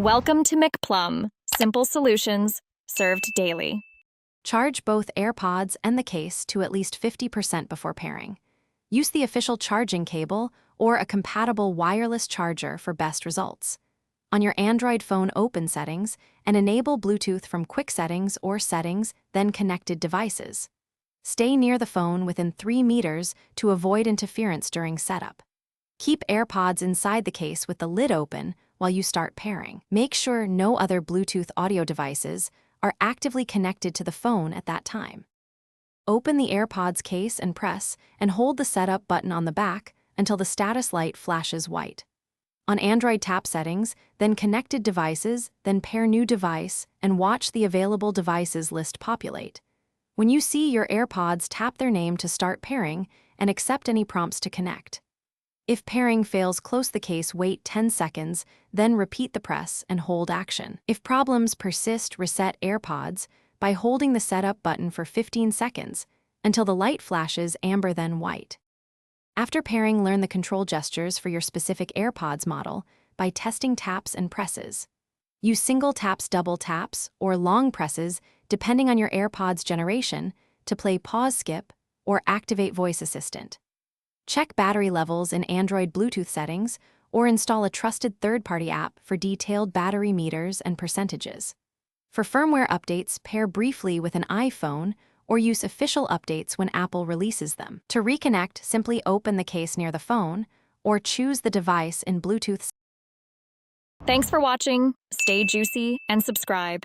Welcome to McPlum, simple solutions served daily. Charge both Airpods and the case to at least 50% before pairing. Use the official charging cable or a compatible wireless charger for best results. On your Android phone, open Settings and enable Bluetooth from Quick Settings or Settings, then Connected Devices. Stay near the phone within 3 meters to avoid interference during setup. Keep Airpods inside the case with the lid open while you start pairing. Make sure no other Bluetooth audio devices are actively connected to the phone at that time. Open the Airpods case and press and hold the setup button on the back until the status light flashes white. On Android, tap Settings, then Connected Devices, then Pair New Device, and watch the available devices list populate. When you see your Airpods, tap their name to start pairing and accept any prompts to connect. If pairing fails, close the case, wait 10 seconds, then repeat the press and hold action. If problems persist, reset Airpods by holding the setup button for 15 seconds until the light flashes amber then white. After pairing, learn the control gestures for your specific Airpods model by testing taps and presses. Use single taps, double taps, or long presses depending on your Airpods generation to play pause, skip, or activate voice assistant. Check battery levels in Android Bluetooth settings or install a trusted third-party app for detailed battery meters and percentages. For firmware updates, pair briefly with an iPhone or use official updates when Apple releases them. To reconnect, simply open the case near the phone or choose the device in Bluetooth. Thanks for watching. Stay juicy and subscribe.